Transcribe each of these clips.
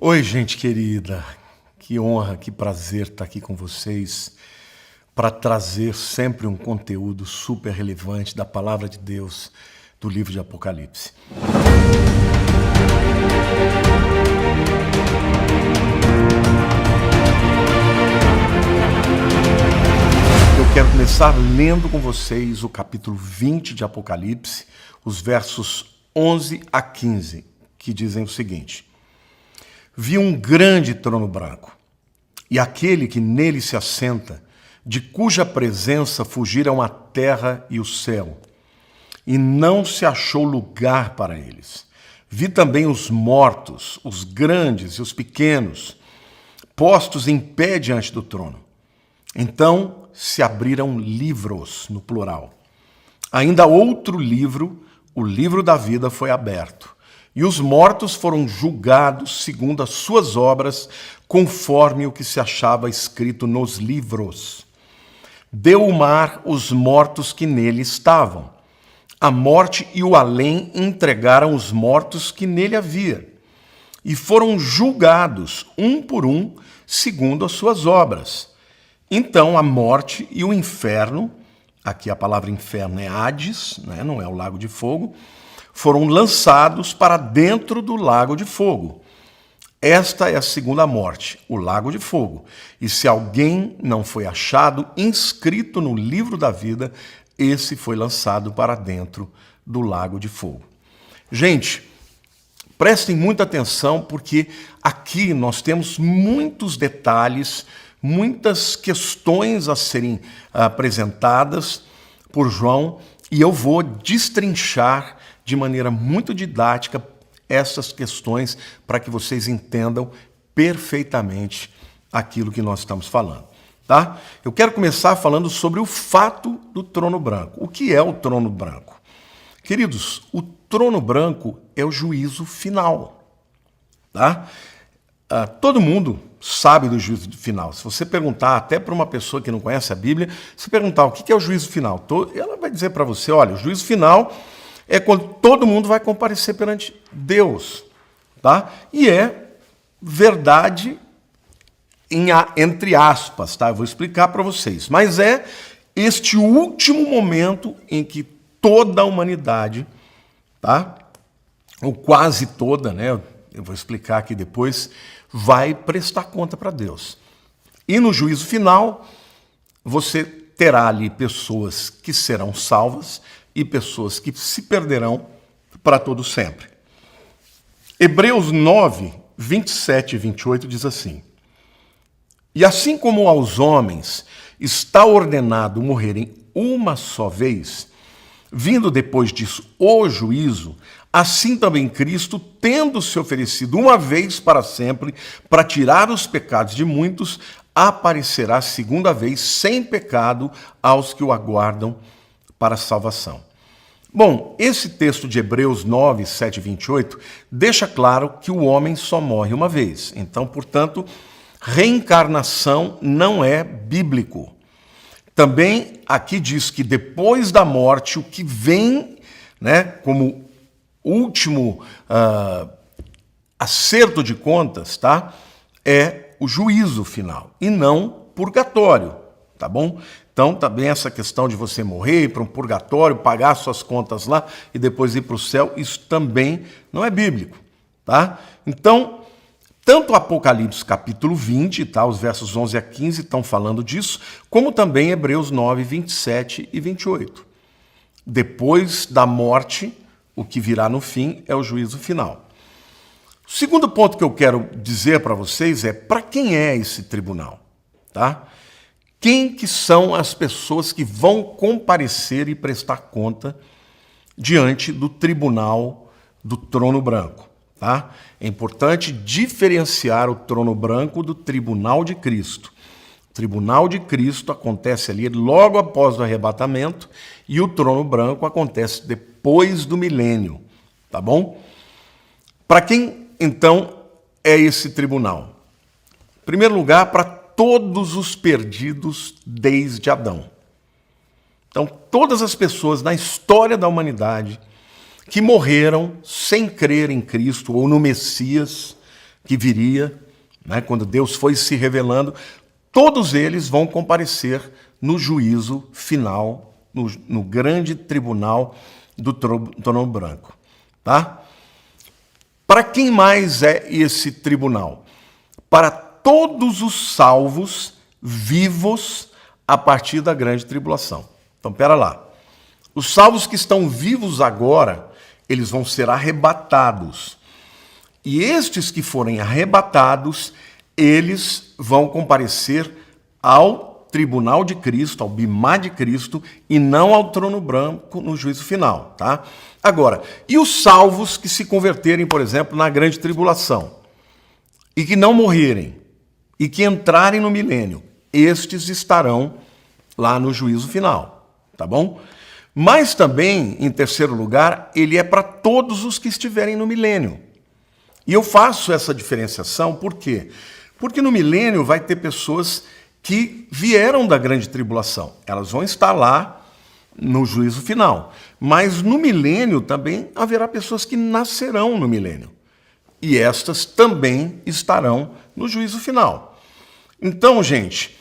Oi, gente querida, que honra, que prazer estar aqui com vocês para trazer sempre um conteúdo super relevante da Palavra de Deus do livro de Apocalipse. Eu quero começar lendo com vocês o capítulo 20 de Apocalipse, os versos 11 a 15, que dizem o seguinte: Vi um grande trono branco, e aquele que nele se assenta, de cuja presença fugiram a terra e o céu, e não se achou lugar para eles. Vi também os mortos, os grandes e os pequenos, postos em pé diante do trono. Então se abriram livros, no plural. Ainda outro livro, o livro da vida, foi aberto. E os mortos foram julgados segundo as suas obras, conforme o que se achava escrito nos livros. Deu o mar os mortos que nele estavam. A morte e o além entregaram os mortos que nele havia. E foram julgados, um por um, segundo as suas obras. Então a morte e o inferno, aqui a palavra inferno é Hades, né? Não é o lago de fogo, foram lançados para dentro do lago de fogo. Esta é a segunda morte, o lago de fogo. E se alguém não foi achado inscrito no livro da vida, esse foi lançado para dentro do lago de fogo. Gente, prestem muita atenção, porque aqui nós temos muitos detalhes, muitas questões a serem apresentadas por João, e eu vou destrinchar de maneira muito didática essas questões para que vocês entendam perfeitamente aquilo que nós estamos falando, tá? Eu quero começar falando sobre o fato do trono branco. O que é o trono branco? Queridos, o trono branco é o juízo final, tá? Todo mundo sabe do juízo final. Se você perguntar até para uma pessoa que não conhece a Bíblia, se perguntar o que é o juízo final, ela vai dizer para você, olha, o juízo final é quando todo mundo vai comparecer perante Deus, tá? E é verdade entre aspas, tá? Eu vou explicar para vocês. Mas é este último momento em que toda a humanidade, tá? Ou quase toda, né? Eu vou explicar aqui depois, vai prestar conta para Deus. E no juízo final, você terá ali pessoas que serão salvas e pessoas que se perderão para todo sempre. Hebreus 9, 27 e 28 diz assim: E assim como aos homens está ordenado morrerem uma só vez, vindo depois disso o juízo, assim também Cristo, tendo se oferecido uma vez para sempre para tirar os pecados de muitos, aparecerá segunda vez sem pecado aos que o aguardam para a salvação. Bom, esse texto de Hebreus 9, 7 e 28 deixa claro que o homem só morre uma vez. Então, portanto, reencarnação não é bíblico. Também aqui diz que depois da morte, o que vem, né, como último acerto de contas, tá, é o juízo final e não purgatório, tá bom? Então, também essa questão de você morrer, ir para um purgatório, pagar suas contas lá e depois ir para o céu, isso também não é bíblico, tá? Então, tanto Apocalipse capítulo 20, tá, os versos 11 a 15 estão falando disso, como também Hebreus 9, 27 e 28. Depois da morte, o que virá no fim é o juízo final. O segundo ponto que eu quero dizer para vocês é para quem é esse tribunal, tá? Quem que são as pessoas que vão comparecer e prestar conta diante do tribunal do trono branco, tá? É importante diferenciar o trono branco do tribunal de Cristo. O tribunal de Cristo acontece ali logo após o arrebatamento e o trono branco acontece depois do milênio, tá bom? Para quem, então, é esse tribunal? Em primeiro lugar, para todos os perdidos desde Adão. Então, todas as pessoas na história da humanidade que morreram sem crer em Cristo ou no Messias, que viria, né, quando Deus foi se revelando, todos eles vão comparecer no juízo final, no grande tribunal do trono branco. Tá? Para quem mais é esse tribunal? Para todos os salvos vivos a partir da grande tribulação. Então, pera lá. Os salvos que estão vivos agora, eles vão ser arrebatados. E estes que forem arrebatados, eles vão comparecer ao tribunal de Cristo, ao bimá de Cristo, e não ao trono branco no juízo final, tá? Agora, e os salvos que se converterem, por exemplo, na grande tribulação, e que não morrerem, e que entrarem no milênio, estes estarão lá no juízo final, tá bom? Mas também, em terceiro lugar, ele é para todos os que estiverem no milênio. E eu faço essa diferenciação, por quê? Porque no milênio vai ter pessoas que vieram da grande tribulação. Elas vão estar lá no juízo final. Mas no milênio também haverá pessoas que nascerão no milênio. E estas também estarão no juízo final. Então, gente,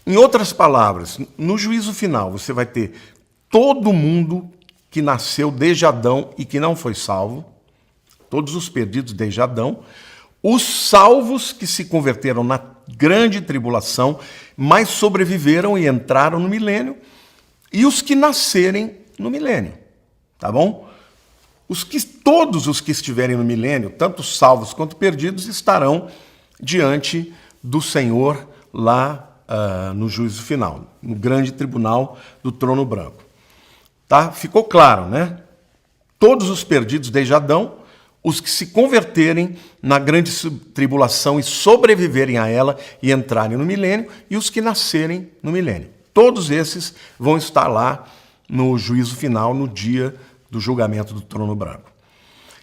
em outras palavras, no juízo final você vai ter todo mundo que nasceu desde Adão e que não foi salvo, todos os perdidos desde Adão, os salvos que se converteram na grande tribulação, mas sobreviveram e entraram no milênio, e os que nascerem no milênio, tá bom? Todos os que estiverem no milênio, tanto salvos quanto perdidos, estarão diante do Senhor lá no juízo final, no grande tribunal do trono branco. Tá? Ficou claro, né? Todos os perdidos desde Adão, os que se converterem na grande tribulação e sobreviverem a ela e entrarem no milênio, e os que nascerem no milênio. Todos esses vão estar lá no juízo final, no dia do julgamento do trono branco.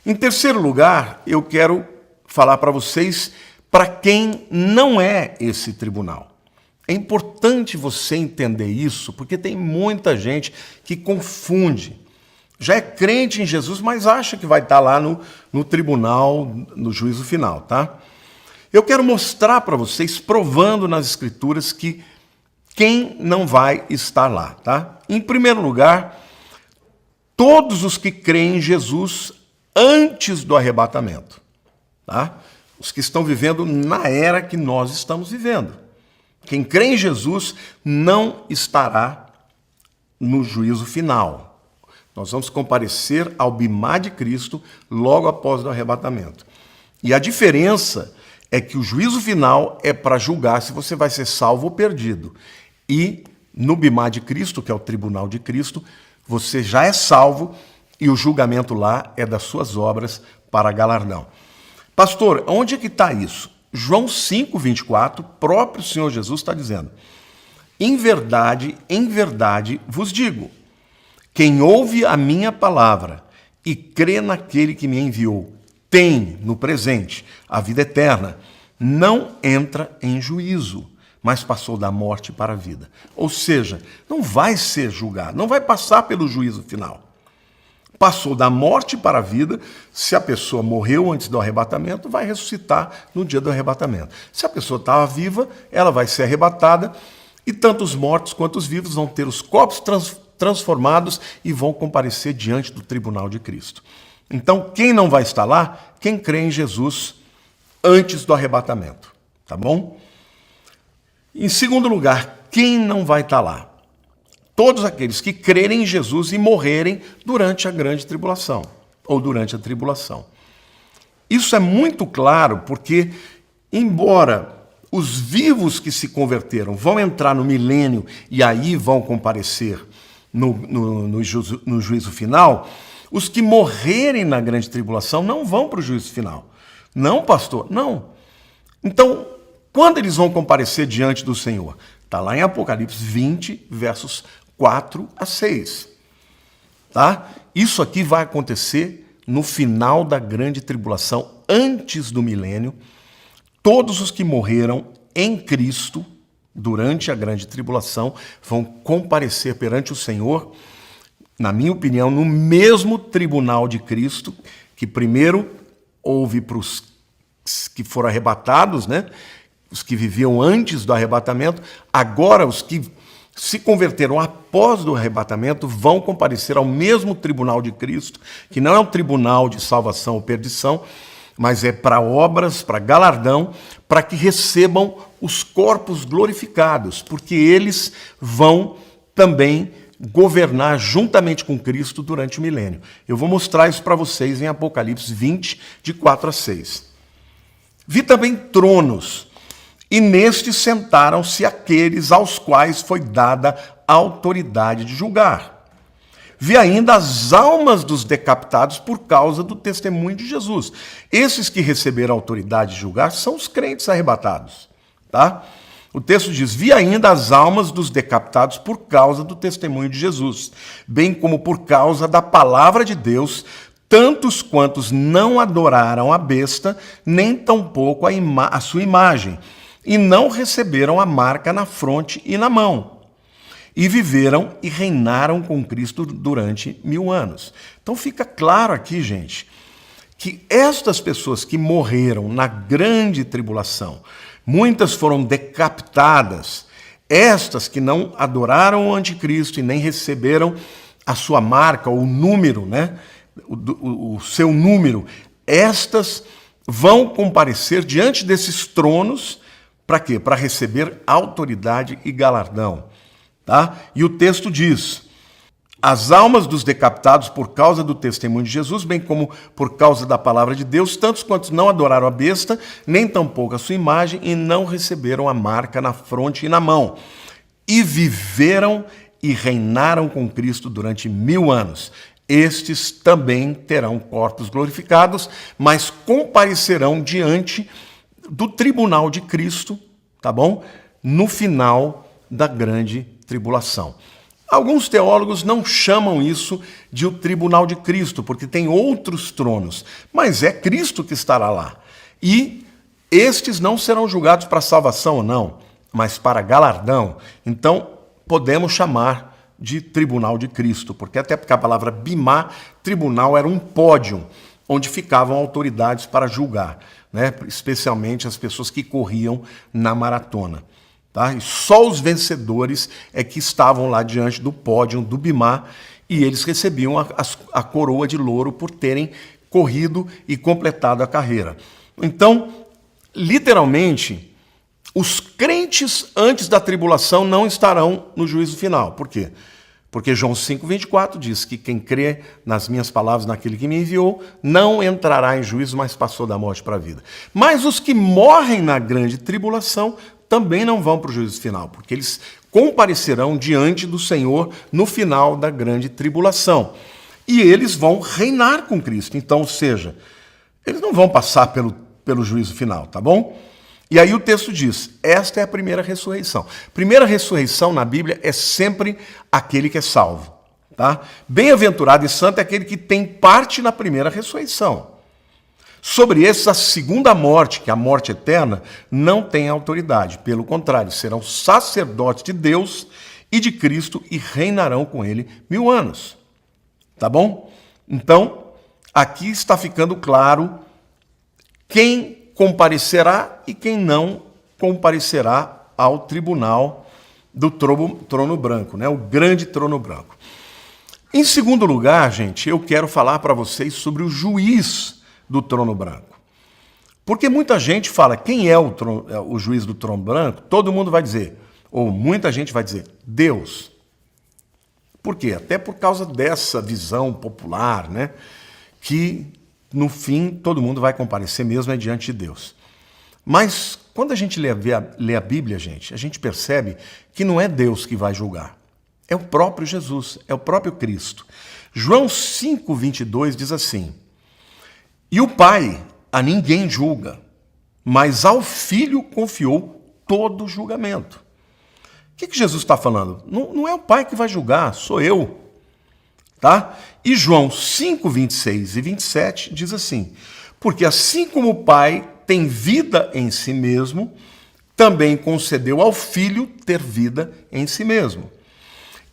Em terceiro lugar, eu quero falar para vocês para quem não é esse tribunal. É importante você entender isso, porque tem muita gente que confunde. Já é crente em Jesus, mas acha que vai estar lá no tribunal, no juízo final, tá? Eu quero mostrar para vocês, provando nas Escrituras, que quem não vai estar lá, tá? Em primeiro lugar, todos os que creem em Jesus antes do arrebatamento, tá? Os que estão vivendo na era que nós estamos vivendo. Quem crê em Jesus não estará no juízo final. Nós vamos comparecer ao bimá de Cristo logo após o arrebatamento. E a diferença é que o juízo final é para julgar se você vai ser salvo ou perdido. E no bimá de Cristo, que é o tribunal de Cristo, você já é salvo e o julgamento lá é das suas obras para galardão. Pastor, onde é que está isso? João 5, 24, próprio Senhor Jesus está dizendo: em verdade vos digo, quem ouve a minha palavra e crê naquele que me enviou, tem no presente a vida eterna, não entra em juízo, mas passou da morte para a vida. Ou seja, não vai ser julgado, não vai passar pelo juízo final. Passou da morte para a vida. Se a pessoa morreu antes do arrebatamento, vai ressuscitar no dia do arrebatamento. Se a pessoa estava viva, ela vai ser arrebatada, e tanto os mortos quanto os vivos vão ter os corpos transformados e vão comparecer diante do tribunal de Cristo. Então, quem não vai estar lá? Quem crê em Jesus antes do arrebatamento. Tá bom? Em segundo lugar, quem não vai estar lá? Todos aqueles que crerem em Jesus e morrerem durante a grande tribulação, ou durante a tribulação. Isso é muito claro porque, embora os vivos que se converteram vão entrar no milênio e aí vão comparecer no juízo final, os que morrerem na grande tribulação não vão para o juízo final. Não, pastor, não. Então, quando eles vão comparecer diante do Senhor? Está lá em Apocalipse 20, versos 4 a 6. Tá? Isso aqui vai acontecer no final da grande tribulação, antes do milênio. Todos os que morreram em Cristo durante a grande tribulação vão comparecer perante o Senhor, na minha opinião, no mesmo tribunal de Cristo, que primeiro houve para os que foram arrebatados, né? Os que viviam antes do arrebatamento, agora os que se converteram após o arrebatamento vão comparecer ao mesmo tribunal de Cristo, que não é um tribunal de salvação ou perdição, mas é para obras, para galardão, para que recebam os corpos glorificados, porque eles vão também governar juntamente com Cristo durante o milênio. Eu vou mostrar isso para vocês em Apocalipse 20, de 4 a 6. Vi também tronos, e nestes sentaram-se aqueles aos quais foi dada a autoridade de julgar. Vi ainda as almas dos decapitados por causa do testemunho de Jesus. Esses que receberam a autoridade de julgar são os crentes arrebatados, tá? O texto diz: vi ainda as almas dos decapitados por causa do testemunho de Jesus, bem como por causa da palavra de Deus, tantos quantos não adoraram a besta, nem tampouco a sua imagem, e não receberam a marca na fronte e na mão. E viveram e reinaram com Cristo durante 1000 anos. Então fica claro aqui, gente, que estas pessoas que morreram na grande tribulação, muitas foram decapitadas, estas que não adoraram o anticristo e nem receberam a sua marca, ou o número, né? O seu número, estas vão comparecer diante desses tronos, para quê? Para receber autoridade e galardão. Tá? E o texto diz: as almas dos decapitados por causa do testemunho de Jesus, bem como por causa da palavra de Deus, tantos quantos não adoraram a besta, nem tampouco a sua imagem, e não receberam a marca na fronte e na mão, e viveram e reinaram com Cristo durante 1000 anos. Estes também terão corpos glorificados, mas comparecerão diante do tribunal de Cristo, tá bom? No final da grande tribulação. Alguns teólogos não chamam isso de o tribunal de Cristo, porque tem outros tronos, mas é Cristo que estará lá. E estes não serão julgados para salvação ou não, mas para galardão. Então, podemos chamar de tribunal de Cristo, porque a palavra bimá, tribunal, era um pódio onde ficavam autoridades para julgar, né? Especialmente as pessoas que corriam na maratona. Tá? E só os vencedores é que estavam lá diante do pódio do bimá, e eles recebiam a coroa de louro por terem corrido e completado a carreira. Então, literalmente, os crentes antes da tribulação não estarão no juízo final. Por quê? Porque João 5,24 diz que quem crê nas minhas palavras, naquele que me enviou, não entrará em juízo, mas passou da morte para a vida. Mas os que morrem na grande tribulação também não vão para o juízo final, porque eles comparecerão diante do Senhor no final da grande tribulação. E eles vão reinar com Cristo. Então, ou seja, eles não vão passar pelo juízo final, tá bom? E aí o texto diz: esta é a primeira ressurreição. Primeira ressurreição na Bíblia é sempre aquele que é salvo, tá? Bem-aventurado e santo é aquele que tem parte na primeira ressurreição. Sobre esses, a segunda morte, que é a morte eterna, não tem autoridade. Pelo contrário, serão sacerdotes de Deus e de Cristo e reinarão com ele 1000 anos. Tá bom? Então, aqui está ficando claro quem comparecerá e quem não comparecerá ao tribunal do trono branco, né? O grande trono branco. Em segundo lugar, gente, eu quero falar para vocês sobre o juiz do trono branco. Porque muita gente fala, quem é o juiz do trono branco? Todo mundo vai dizer, ou muita gente vai dizer, Deus. Por quê? Até por causa dessa visão popular, né? Que, no fim, todo mundo vai comparecer mesmo diante de Deus. Mas, quando a gente lê a Bíblia, gente, a gente percebe que não é Deus que vai julgar. É o próprio Jesus, é o próprio Cristo. João 5,22 diz assim: e o Pai a ninguém julga, mas ao Filho confiou todo o julgamento. O que Jesus está falando? Não é o Pai que vai julgar, sou eu. Tá? E João 5, 26 e 27 diz assim: porque assim como o Pai tem vida em si mesmo, também concedeu ao Filho ter vida em si mesmo.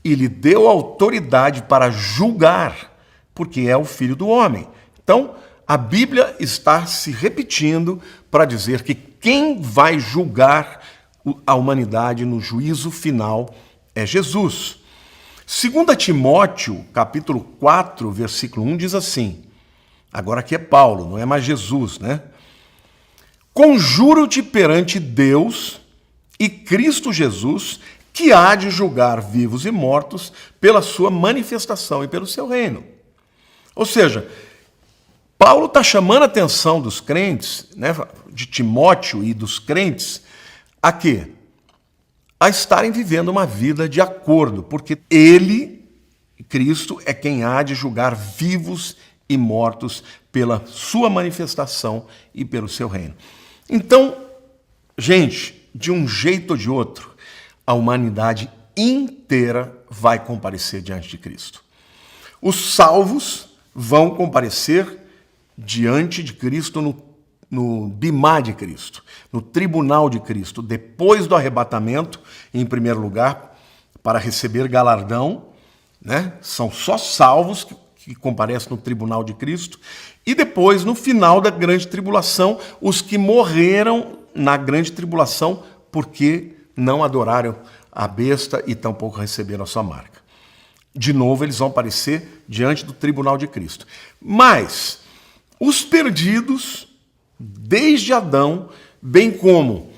E lhe deu autoridade para julgar, porque é o Filho do homem. Então, A Bíblia está se repetindo para dizer que quem vai julgar a humanidade no juízo final é Jesus. 2 Timóteo, capítulo 4, versículo 1, diz assim, agora aqui é Paulo, não é mais Jesus, né? Conjuro-te perante Deus e Cristo Jesus, que há de julgar vivos e mortos pela sua manifestação e pelo seu reino. Ou seja, Paulo está chamando a atenção dos crentes, né, de Timóteo e dos crentes, a quê? A estarem vivendo uma vida de acordo, porque ele, Cristo, é quem há de julgar vivos e mortos pela sua manifestação e pelo seu reino. Então, gente, de um jeito ou de outro, a humanidade inteira vai comparecer diante de Cristo. Os salvos vão comparecer diante de Cristo no bimá de Cristo, no tribunal de Cristo, depois do arrebatamento, em primeiro lugar, para receber galardão, né? São só salvos que comparecem no tribunal de Cristo, e depois, no final da grande tribulação, os que morreram na grande tribulação porque não adoraram a besta e tampouco receberam a sua marca. De novo, eles vão aparecer diante do tribunal de Cristo. Mas os perdidos, desde Adão, bem como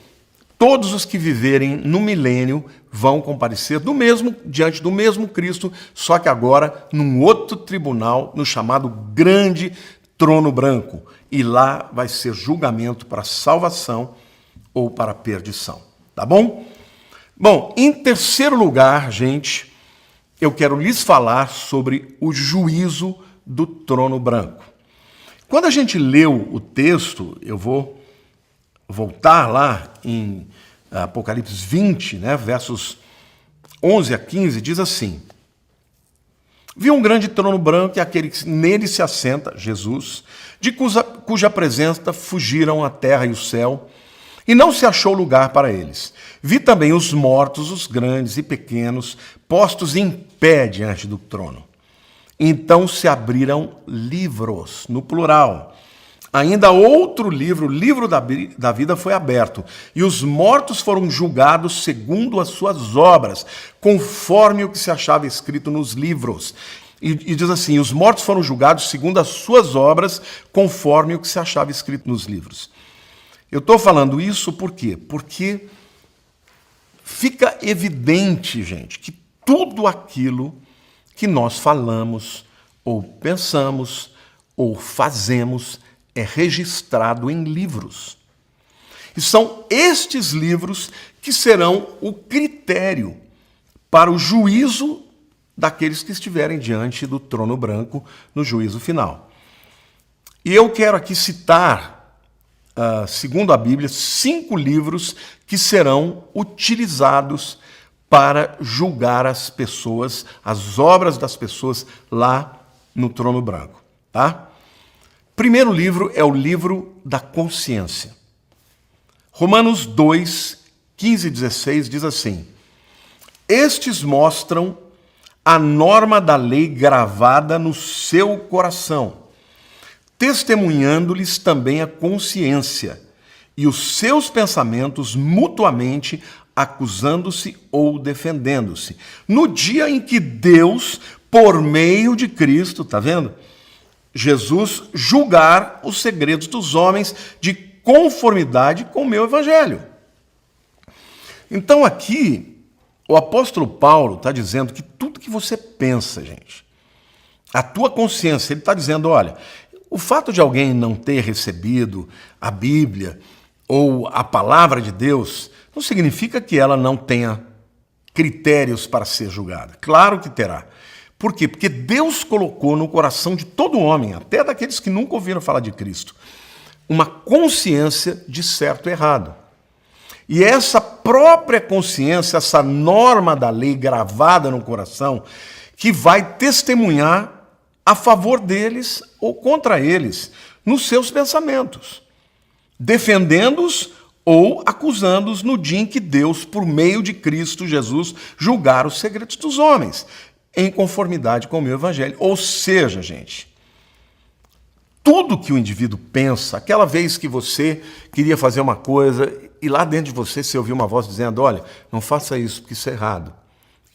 todos os que viverem no milênio, vão comparecer diante do mesmo Cristo, só que agora num outro tribunal, no chamado Grande Trono Branco. E lá vai ser julgamento para salvação ou para perdição. Tá bom? Bom, em terceiro lugar, gente, eu quero lhes falar sobre o juízo do trono branco. Quando a gente leu o texto, eu vou voltar lá em Apocalipse 20, né, versos 11 a 15, diz assim: vi um grande trono branco e aquele que nele se assenta, Jesus, de cuja presença fugiram a terra e o céu, e não se achou lugar para eles. Vi também os mortos, os grandes e pequenos, postos em pé diante do trono. Então se abriram livros, no plural. Ainda outro livro, o livro da vida, foi aberto, e os mortos foram julgados segundo as suas obras, conforme o que se achava escrito nos livros. E diz assim, os mortos foram julgados segundo as suas obras, conforme o que se achava escrito nos livros. Eu estou falando isso por quê? Porque fica evidente, gente, que tudo aquilo que nós falamos, ou pensamos, ou fazemos, é registrado em livros. E são estes livros que serão o critério para o juízo daqueles que estiverem diante do trono branco no juízo final. E eu quero aqui citar, segundo a Bíblia, 5 livros que serão utilizados para julgar as pessoas, as obras das pessoas lá no trono branco, tá? Primeiro livro é o livro da consciência. Romanos 2, 15 e 16 diz assim: estes mostram a norma da lei gravada no seu coração, testemunhando-lhes também a consciência e os seus pensamentos mutuamente acusando-se ou defendendo-se. No dia em que Deus, por meio de Cristo, tá vendo? Jesus julgar os segredos dos homens de conformidade com o meu evangelho. Então aqui, o apóstolo Paulo está dizendo que tudo que você pensa, gente, a tua consciência, ele está dizendo, olha, o fato de alguém não ter recebido a Bíblia ou a palavra de Deus não significa que ela não tenha critérios para ser julgada. Claro que terá. Por quê? Porque Deus colocou no coração de todo homem, até daqueles que nunca ouviram falar de Cristo, uma consciência de certo e errado. E essa própria consciência, essa norma da lei gravada no coração, que vai testemunhar a favor deles ou contra eles, nos seus pensamentos, defendendo-os ou acusando-os no dia em que Deus, por meio de Cristo Jesus, julgar os segredos dos homens, em conformidade com o meu evangelho. Ou seja, gente, tudo que o indivíduo pensa, aquela vez que você queria fazer uma coisa e lá dentro de você ouviu uma voz dizendo, olha, não faça isso porque isso é errado,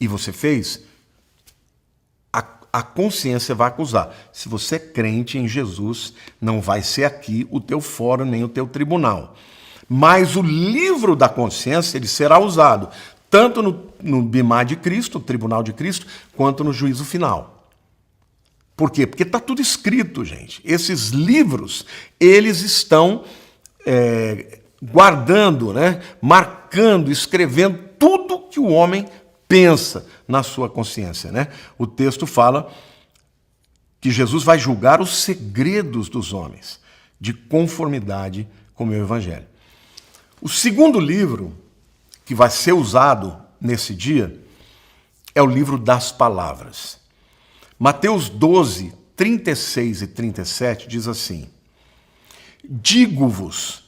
e você fez, a consciência vai acusar. Se você é crente em Jesus, não vai ser aqui o teu fórum nem o teu tribunal. Mas o livro da consciência ele será usado tanto no Bimá de Cristo, no Tribunal de Cristo, quanto no juízo final. Por quê? Porque está tudo escrito, gente. Esses livros, eles estão guardando, né, marcando, escrevendo tudo que o homem pensa na sua consciência, né? O texto fala que Jesus vai julgar os segredos dos homens, de conformidade com o meu evangelho. O segundo livro que vai ser usado nesse dia é o livro das palavras. Mateus 12, 36 e 37 diz assim: digo-vos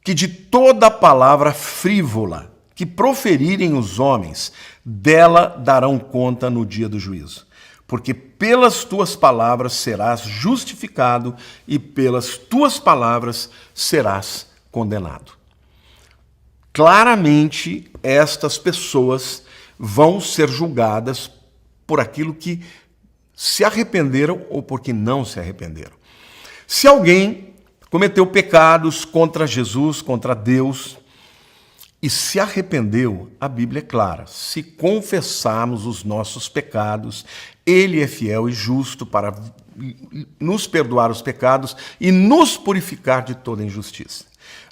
que de toda palavra frívola que proferirem os homens, dela darão conta no dia do juízo. Porque pelas tuas palavras serás justificado e pelas tuas palavras serás condenado. Claramente, estas pessoas vão ser julgadas por aquilo que se arrependeram ou porque não se arrependeram. Se alguém cometeu pecados contra Jesus, contra Deus, e se arrependeu, a Bíblia é clara. Se confessarmos os nossos pecados, Ele é fiel e justo para nos perdoar os pecados e nos purificar de toda injustiça.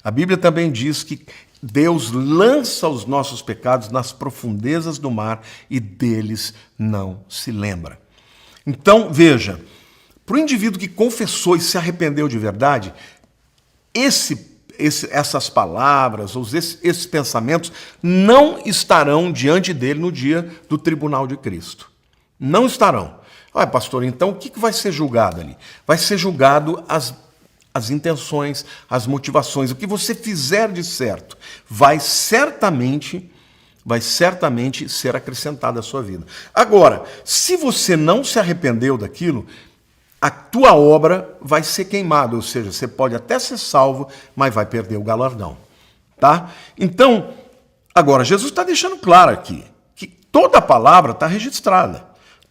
A Bíblia também diz que Deus lança os nossos pecados nas profundezas do mar e deles não se lembra. Então, veja, para o indivíduo que confessou e se arrependeu de verdade, essas palavras, ou esses pensamentos, não estarão diante dele no dia do tribunal de Cristo. Não estarão. Olha, pastor, então o que vai ser julgado ali? Vai ser julgado as intenções, as motivações, o que você fizer de certo, vai certamente ser acrescentado à sua vida. Agora, se você não se arrependeu daquilo, a tua obra vai ser queimada, ou seja, você pode até ser salvo, mas vai perder o galardão, tá? Então, agora, Jesus está deixando claro aqui que toda a palavra está registrada.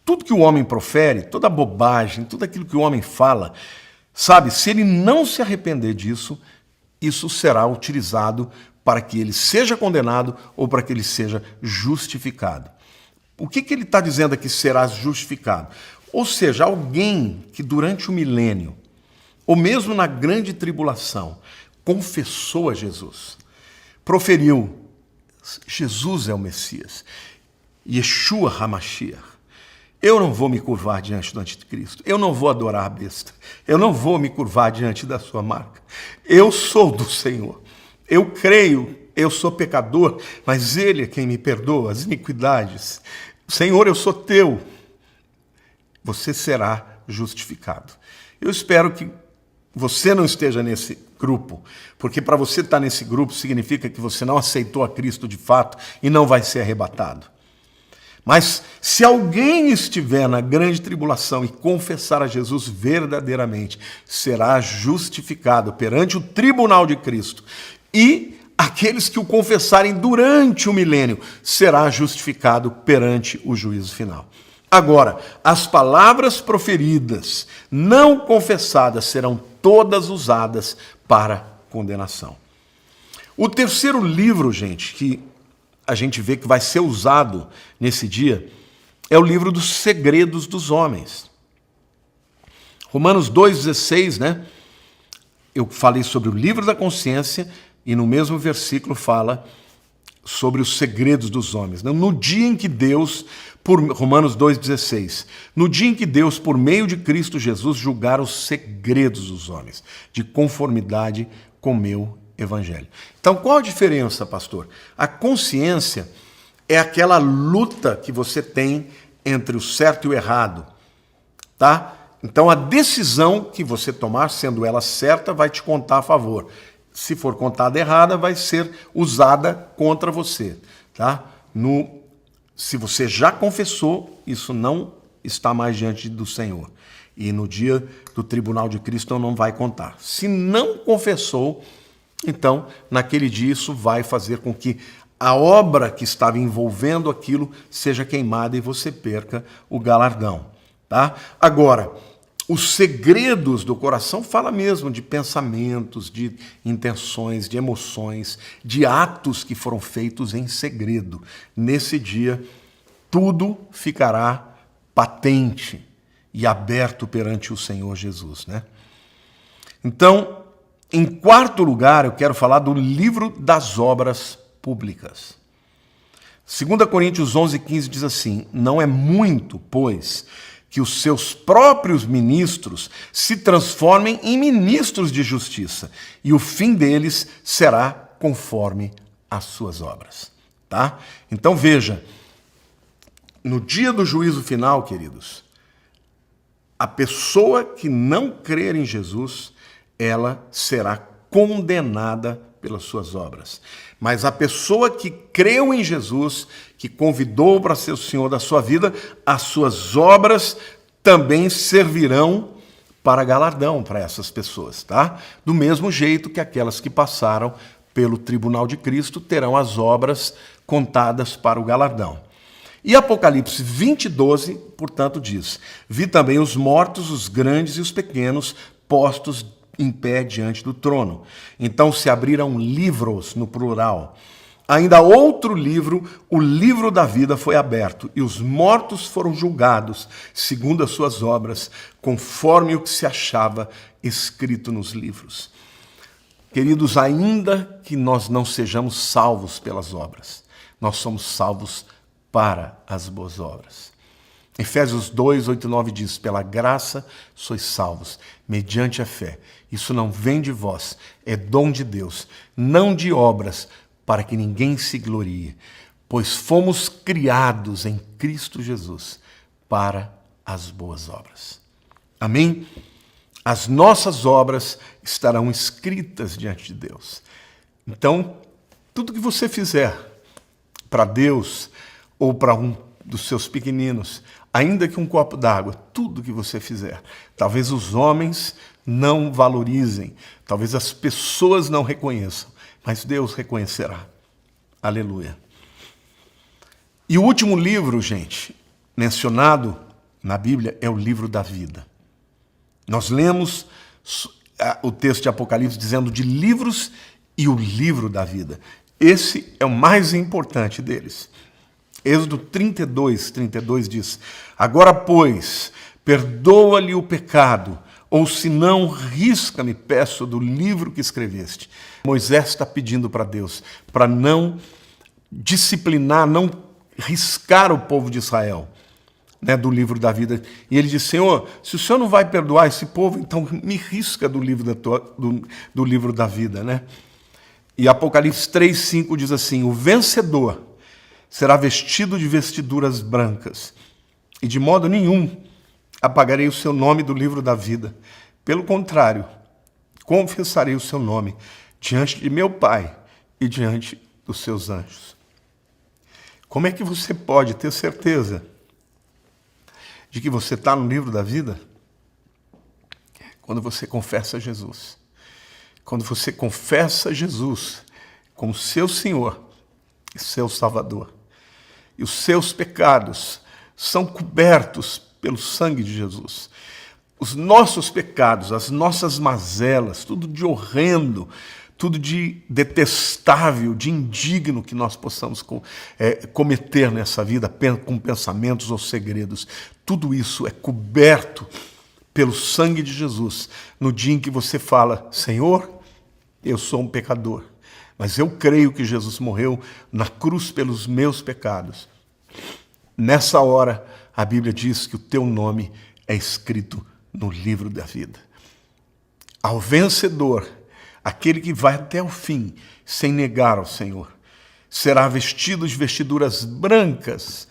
Tudo que o homem profere, toda bobagem, tudo aquilo que o homem fala, sabe, se ele não se arrepender disso, isso será utilizado para que ele seja condenado ou para que ele seja justificado. O que ele está dizendo aqui, será justificado? Ou seja, alguém que durante o milênio, ou mesmo na grande tribulação, confessou a Jesus, proferiu, Jesus é o Messias, Yeshua HaMashiach, eu não vou me curvar diante do anticristo, eu não vou adorar a besta, eu não vou me curvar diante da sua marca, eu sou do Senhor, eu creio, eu sou pecador, mas Ele é quem me perdoa as iniquidades, Senhor, eu sou teu, você será justificado. Eu espero que você não esteja nesse grupo, porque para você estar nesse grupo significa que você não aceitou a Cristo de fato e não vai ser arrebatado. Mas se alguém estiver na grande tribulação e confessar a Jesus verdadeiramente, será justificado perante o tribunal de Cristo. E aqueles que o confessarem durante o milênio, será justificado perante o juízo final. Agora, as palavras proferidas, não confessadas, serão todas usadas para condenação. O terceiro livro, gente, que a gente vê que vai ser usado nesse dia, é o livro dos segredos dos homens. Romanos 2,16, né? Eu falei sobre o livro da consciência e no mesmo versículo fala sobre os segredos dos homens. No dia em que Deus, Romanos 2,16, no dia em que Deus, por meio de Cristo Jesus, julgar os segredos dos homens, de conformidade com o meu evangelho. Então, qual a diferença, pastor? A consciência é aquela luta que você tem entre o certo e o errado, tá? Então, a decisão que você tomar, sendo ela certa, vai te contar a favor. Se for contada errada, vai ser usada contra você, tá? Se você já confessou, isso não está mais diante do Senhor. E no dia do tribunal de Cristo não vai contar. Se não confessou, então, naquele dia, isso vai fazer com que a obra que estava envolvendo aquilo seja queimada e você perca o galardão. Tá? Agora, os segredos do coração fala mesmo de pensamentos, de intenções, de emoções, de atos que foram feitos em segredo. Nesse dia, tudo ficará patente e aberto perante o Senhor Jesus, né? Então, em quarto lugar, eu quero falar do livro das obras públicas. 2 Coríntios 11:15 diz assim: não é muito, pois, que os seus próprios ministros se transformem em ministros de justiça, e o fim deles será conforme as suas obras. Tá? Então veja, no dia do juízo final, queridos, a pessoa que não crer em Jesus, ela será condenada pelas suas obras. Mas a pessoa que creu em Jesus, que convidou para ser o Senhor da sua vida, as suas obras também servirão para galardão para essas pessoas, tá? Do mesmo jeito que aquelas que passaram pelo tribunal de Cristo terão as obras contadas para o galardão. E Apocalipse 20:12, portanto, diz: vi também os mortos, os grandes e os pequenos, postos em pé diante do trono. Então se abriram livros, no plural. Ainda outro livro, o livro da vida, foi aberto, e os mortos foram julgados, segundo as suas obras, conforme o que se achava escrito nos livros. Queridos, ainda que nós não sejamos salvos pelas obras, nós somos salvos para as boas obras. Efésios 2:8-9 diz: pela graça sois salvos, mediante a fé. Isso não vem de vós, é dom de Deus, não de obras, para que ninguém se glorie, pois fomos criados em Cristo Jesus para as boas obras. Amém? As nossas obras estarão escritas diante de Deus. Então, tudo que você fizer para Deus ou para um dos seus pequeninos, ainda que um copo d'água, tudo que você fizer, talvez os homens não valorizem, talvez as pessoas não reconheçam, mas Deus reconhecerá. Aleluia. E o último livro, gente, mencionado na Bíblia é o livro da vida. Nós lemos o texto de Apocalipse dizendo de livros e o livro da vida. Esse é o mais importante deles. Êxodo 32 diz: agora, pois, perdoa-lhe o pecado, ou se não, risca-me, peço, do livro que escreveste. Moisés está pedindo para Deus, para não disciplinar, não riscar o povo de Israel, né, do livro da vida. E ele diz: Senhor, se o Senhor não vai perdoar esse povo, então me risca do livro do livro da vida, né? E Apocalipse 3:5 diz assim: o vencedor será vestido de vestiduras brancas, e de modo nenhum apagarei o seu nome do livro da vida. Pelo contrário, confessarei o seu nome diante de meu Pai e diante dos seus anjos. Como é que você pode ter certeza de que você está no livro da vida? Quando você confessa Jesus. Quando você confessa Jesus como seu Senhor e seu Salvador. E os seus pecados são cobertos pelo sangue de Jesus. Os nossos pecados, as nossas mazelas, tudo de horrendo, tudo de detestável, de indigno que nós possamos cometer nessa vida, com pensamentos ou segredos, tudo isso é coberto pelo sangue de Jesus. No dia em que você fala: Senhor, eu sou um pecador, mas eu creio que Jesus morreu na cruz pelos meus pecados. Nessa hora, a Bíblia diz que o teu nome é escrito no livro da vida. Ao vencedor, aquele que vai até o fim, sem negar ao Senhor, será vestido de vestiduras brancas.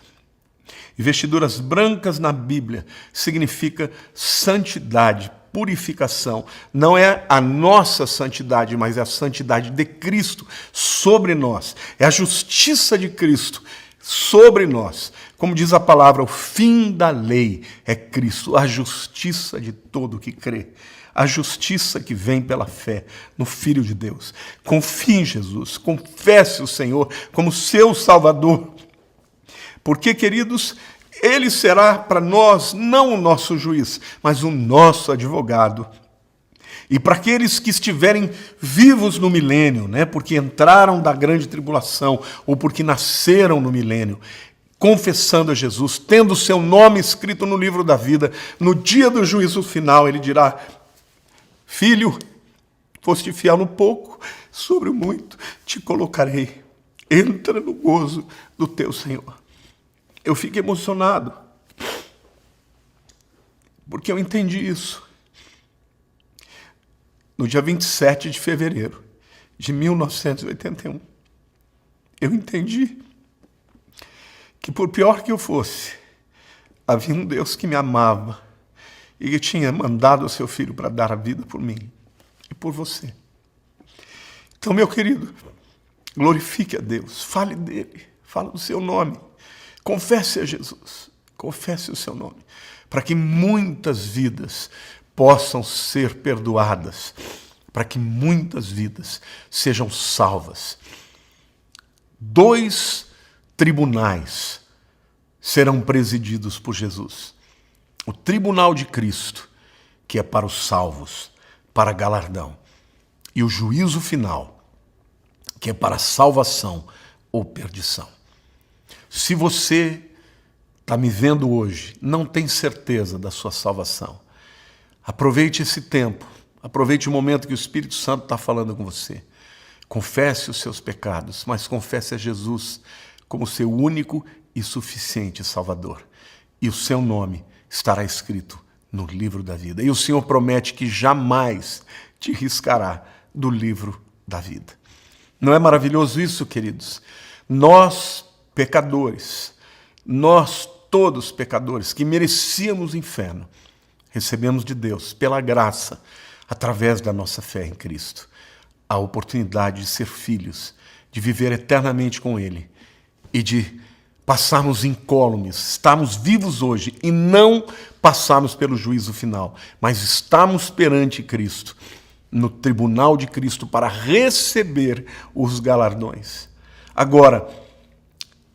E vestiduras brancas na Bíblia significa santidade, purificação. Não é a nossa santidade, mas é a santidade de Cristo sobre nós. É a justiça de Cristo sobre nós. Como diz a palavra, o fim da lei é Cristo, a justiça de todo que crê. A justiça que vem pela fé no Filho de Deus. Confie em Jesus, confesse o Senhor como seu Salvador. Porque, queridos, Ele será para nós não o nosso juiz, mas o nosso advogado. E para aqueles que estiverem vivos no milênio, né, porque entraram da grande tribulação ou porque nasceram no milênio, confessando a Jesus, tendo o seu nome escrito no livro da vida, no dia do juízo final, ele dirá: filho, foste fiel no pouco, sobre o muito te colocarei. Entra no gozo do teu Senhor. Eu fico emocionado, porque eu entendi isso. No dia 27 de fevereiro de 1981, eu entendi que, por pior que eu fosse, havia um Deus que me amava e que tinha mandado o seu Filho para dar a vida por mim e por você. Então, meu querido, glorifique a Deus, fale dele, fale do seu nome, confesse a Jesus, confesse o seu nome, para que muitas vidas possam ser perdoadas, para que muitas vidas sejam salvas. 2 tribunais serão presididos por Jesus. O tribunal de Cristo, que é para os salvos, para galardão, e o juízo final, que é para salvação ou perdição. Se você está me vendo hoje, não tem certeza da sua salvação, aproveite esse tempo, aproveite o momento que o Espírito Santo está falando com você. Confesse os seus pecados, mas confesse a Jesus como seu único e suficiente Salvador. E o seu nome estará escrito no livro da vida. E o Senhor promete que jamais te riscará do livro da vida. Não é maravilhoso isso, queridos? Nós, pecadores, nós todos pecadores, que merecíamos o inferno, recebemos de Deus, pela graça, através da nossa fé em Cristo, a oportunidade de ser filhos, de viver eternamente com Ele e de passarmos incólumes, estarmos vivos hoje e não passarmos pelo juízo final, mas estamos perante Cristo, no tribunal de Cristo, para receber os galardões. Agora,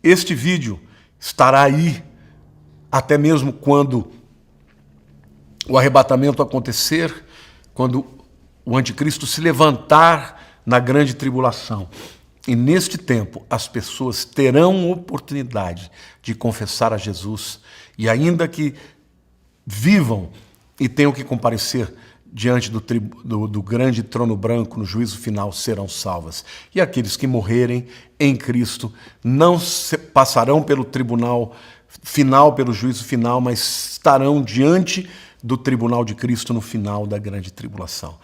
este vídeo estará aí, até mesmo quando o arrebatamento acontecer, quando o anticristo se levantar na grande tribulação. E neste tempo, as pessoas terão oportunidade de confessar a Jesus, e ainda que vivam e tenham que comparecer diante do grande trono branco no juízo final, serão salvas. E aqueles que morrerem em Cristo não passarão pelo tribunal final, pelo juízo final, mas estarão diante do tribunal de Cristo no final da grande tribulação.